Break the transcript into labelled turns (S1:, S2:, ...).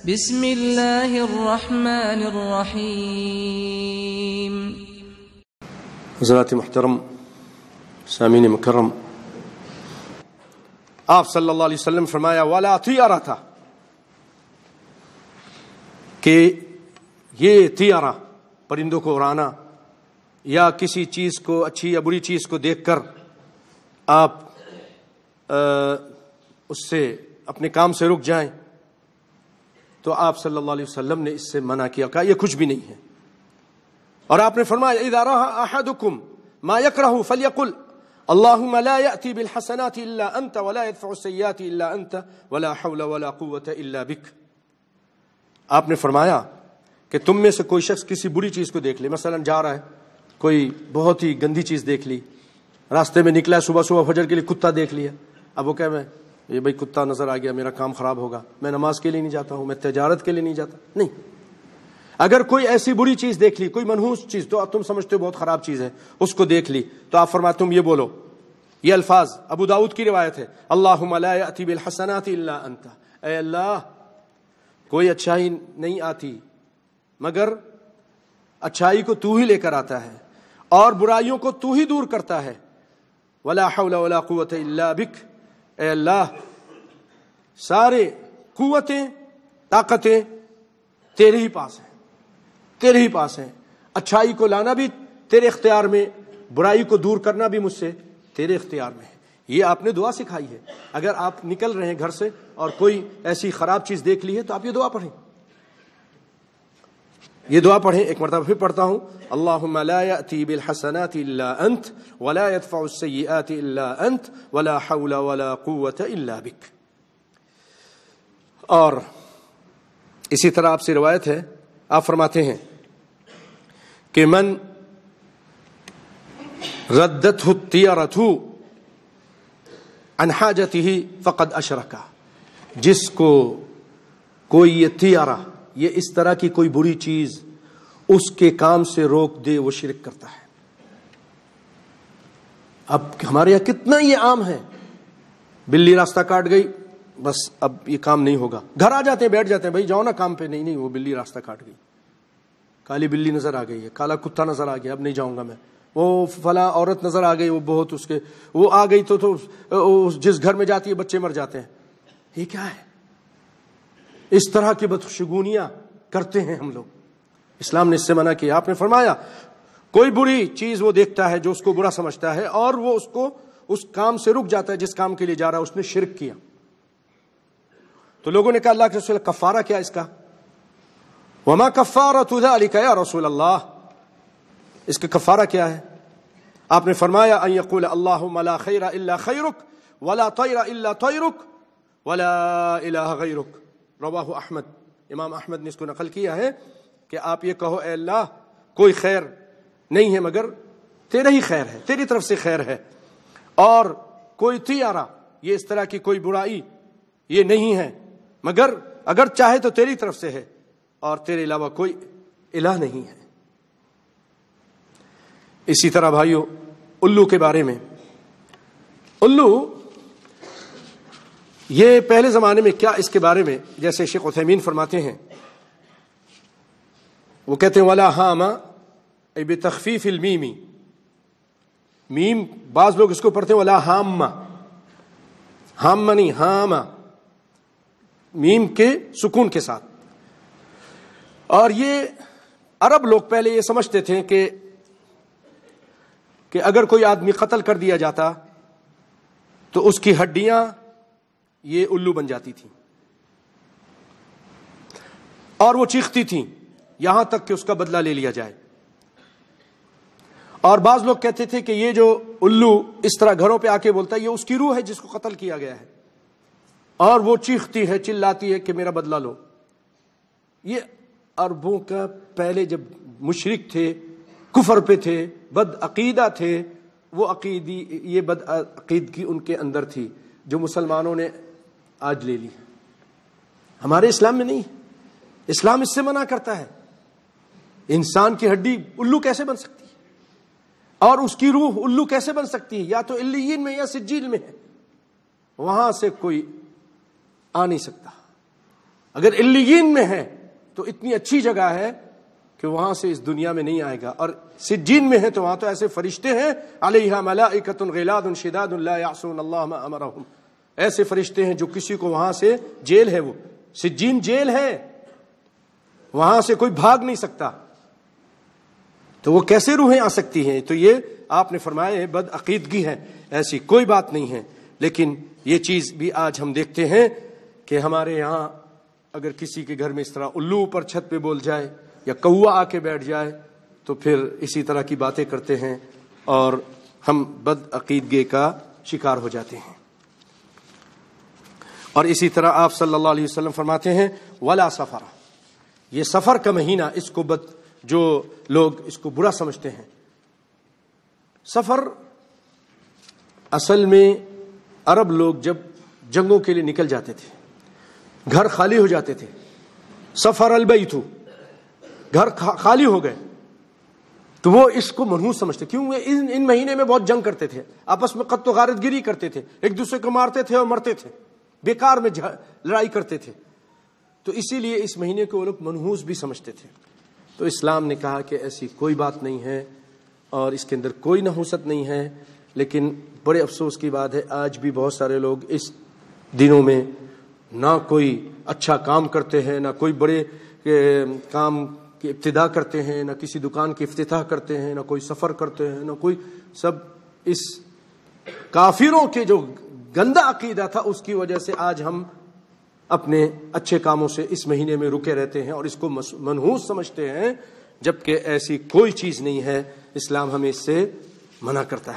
S1: بسم اللہ الرحمن الرحیم۔
S2: حضرات محترم، سامعین مکرم، آپ صلی اللہ علیہ وسلم فرمایا وَلَا طِيَرَةَ، کہ یہ طیارہ پرندوں کو اڑانا یا کسی چیز کو، اچھی یا بری چیز کو دیکھ کر آپ اس سے اپنے کام سے رک جائیں، تو آپ صلی اللہ علیہ وسلم نے اس سے منع کیا، کہا یہ کچھ بھی نہیں ہے۔ اور آپ نے فرمایا اذا رأى احدكم ما يكره فليقل اللهم لا يأتي بالحسنات الا انت ولا يدفع السيئات الا انت ولا حول ولا قوة الا بك۔ آپ نے فرمایا کہ تم میں سے کوئی شخص کسی بری چیز کو دیکھ لے، مثلا جا رہا ہے، کوئی بہت ہی گندی چیز دیکھ لی، راستے میں نکلا، صبح صبح فجر کے لیے کتا دیکھ لیا، اب وہ کہ میں یہ بھائی کتا نظر آ گیا، میرا کام خراب ہوگا، میں نماز کے لیے نہیں جاتا ہوں، میں تجارت کے لیے نہیں جاتا، نہیں۔ اگر کوئی ایسی بری چیز دیکھ لی، کوئی منحوس چیز تو تم سمجھتے ہو بہت خراب چیز ہے، اس کو دیکھ لی، تو آپ فرماتے تم یہ بولو، یہ الفاظ ابو داؤد کی روایت ہے، اللہم لا یأتی بالحسنات الا انت، اے اللہ کوئی اچھائی نہیں آتی مگر اچھائی کو تو ہی لے کر آتا ہے اور برائیوں کو تو ہی دور کرتا ہے، ولا حول ولا قوة الا بک، اے اللہ سارے قوتیں طاقتیں تیرے ہی پاس ہیں، تیرے ہی پاس ہیں، اچھائی کو لانا بھی تیرے اختیار میں، برائی کو دور کرنا بھی مجھ سے تیرے اختیار میں ہے۔ یہ آپ نے دعا سکھائی ہے، اگر آپ نکل رہے ہیں گھر سے اور کوئی ایسی خراب چیز دیکھ لی ہے تو آپ یہ دعا پڑھیں، یہ دعا پڑھیں۔ ایک مرتبہ پھر پڑھتا ہوں، اللہم لا یأتی بالحسنات الا انت ولا يدفع السیئات الا انت ولا حول ولا قوة الا بک۔ اور اسی طرح آپ سے روایت ہے، آپ فرماتے ہیں کہ من ردته الطیرة عن حاجته فقد اشرک، جس کو کوئی یہ طیارہ، یہ اس طرح کی کوئی بری چیز اس کے کام سے روک دے، وہ شرک کرتا ہے۔ اب ہمارے یہاں کتنا یہ عام ہے، بلی راستہ کاٹ گئی، بس اب یہ کام نہیں ہوگا، گھر آ جاتے ہیں، بیٹھ جاتے ہیں، بھائی جاؤ نا کام پہ، نہیں وہ بلی راستہ کاٹ گئی، کالی بلی نظر آ گئی ہے، کالا کتا نظر آ گیا، اب نہیں جاؤں گا میں، وہ فلاں عورت نظر آ گئی، وہ بہت اس کے وہ آ گئی تو جس گھر میں جاتی ہے بچے مر جاتے ہیں۔ یہ کیا ہے؟ اس طرح کی بدخشگونیاں کرتے ہیں ہم لوگ، اسلام نے اس سے منع کیا۔ آپ نے فرمایا کوئی بری چیز وہ دیکھتا ہے جو اس کو برا سمجھتا ہے اور وہ اس کو اس کام سے رک جاتا ہے جس کام کے لیے جا رہا ہے، اس نے شرک کیا۔ تو لوگوں نے کہا اللہ کے رسول کفارہ کیا اس کا؟ وما کفارۃ ذلک یا رسول اللہ، اس کا کفارہ کیا ہے؟ آپ نے فرمایا ان یقول اللہم لا خیر الا خیرک ولا طیر الا طیرک ولا الہ غیرک، رواہ احمد، امام احمد نے اس کو نقل کیا ہے کہ آپ یہ کہو اے اللہ کوئی خیر نہیں ہے مگر تیرے ہی خیر ہے، تیری طرف سے خیر ہے، اور کوئی طیارہ، یہ اس طرح کی کوئی برائی یہ نہیں ہے مگر اگر چاہے تو تیری طرف سے ہے، اور تیرے علاوہ کوئی الہ نہیں ہے۔ اسی طرح بھائیو الو کے بارے میں، الو یہ پہلے زمانے میں کیا، اس کے بارے میں جیسے شیخ عثیمین فرماتے ہیں، وہ کہتے ہیں ولا ہام ای بتخفیف المیم، میم بعض لوگ اس کو پڑھتے ہیں ولا ہام، ہام نہیں ہام، میم کے سکون کے ساتھ۔ اور یہ عرب لوگ پہلے یہ سمجھتے تھے کہ اگر کوئی آدمی قتل کر دیا جاتا تو اس کی ہڈیاں یہ الو بن جاتی تھیں اور وہ چیختی تھیں یہاں تک کہ اس کا بدلہ لے لیا جائے۔ اور بعض لوگ کہتے تھے کہ یہ جو الو اس طرح گھروں پہ آ کے بولتا ہے یہ اس کی روح ہے جس کو قتل کیا گیا ہے، اور وہ چیختی ہے، چلاتی ہے کہ میرا بدلہ لو۔ یہ عربوں کا پہلے جب مشرک تھے، کفر پہ تھے، بد عقیدہ تھے، وہ عقیدی یہ بد عقیدگی ان کے اندر تھی جو مسلمانوں نے آج لے لی۔ ہمارے اسلام میں نہیں، اسلام اس سے منع کرتا ہے۔ انسان کی ہڈی الو کیسے بن سکتی ہے، اور اس کی روح الو کیسے بن سکتی ہے؟ یا تو علیین میں یا سجیل میں ہے، وہاں سے کوئی آ نہیں سکتا۔ اگر علیین میں ہے تو اتنی اچھی جگہ ہے کہ وہاں سے اس دنیا میں نہیں آئے گا، اور سجین میں ہے تو وہاں تو ایسے فرشتے ہیں، علیہا ملائکۃ غلاظ شداد لا یعصون اللہ ما امرہم، ایسے فرشتے ہیں جو کسی کو وہاں سے، جیل ہے وہ، سجین جیل ہے، وہاں سے کوئی بھاگ نہیں سکتا، تو وہ کیسے روحیں آ سکتی ہیں؟ تو یہ آپ نے فرمایا بد عقیدگی ہے، ایسی کوئی بات نہیں ہے۔ لیکن یہ چیز بھی آج ہم دیکھتے ہیں کہ ہمارے یہاں اگر کسی کے گھر میں اس طرح الو اوپر چھت پہ بول جائے یا کوا آ کے بیٹھ جائے تو پھر اسی طرح کی باتیں کرتے ہیں اور ہم بد عقیدگی کا شکار ہو جاتے ہیں۔ اور اسی طرح آپ صلی اللہ علیہ وسلم فرماتے ہیں ولا سفر، یہ سفر کا مہینہ، اس کو جو لوگ اس کو برا سمجھتے ہیں، سفر اصل میں عرب لوگ جب جنگوں کے لیے نکل جاتے تھے، گھر خالی ہو جاتے تھے، سفر البیت، گھر خالی ہو گئے، تو وہ اس کو منحوس سمجھتے، کیوں؟ ان مہینے میں بہت جنگ کرتے تھے، آپس میں قتل و غارت گیری کرتے تھے، ایک دوسرے کو مارتے تھے اور مرتے تھے، بیکار میں لڑائی کرتے تھے، تو اسی لیے اس مہینے کو وہ لوگ منحوس بھی سمجھتے تھے۔ تو اسلام نے کہا کہ ایسی کوئی بات نہیں ہے اور اس کے اندر کوئی نحوست نہیں ہے، لیکن بڑے افسوس کی بات ہے آج بھی بہت سارے لوگ اس دنوں میں نہ کوئی اچھا کام کرتے ہیں، نہ کوئی بڑے کام کی ابتدا کرتے ہیں، نہ کسی دکان کی افتتاح کرتے ہیں، نہ کوئی سفر کرتے ہیں، نہ کوئی، سب اس کافروں کے جو گندا عقیدہ تھا اس کی وجہ سے آج ہم اپنے اچھے کاموں سے اس مہینے میں رکے رہتے ہیں اور اس کو منحوس سمجھتے ہیں، جبکہ ایسی کوئی چیز نہیں ہے، اسلام ہمیں اس سے منع کرتا ہے۔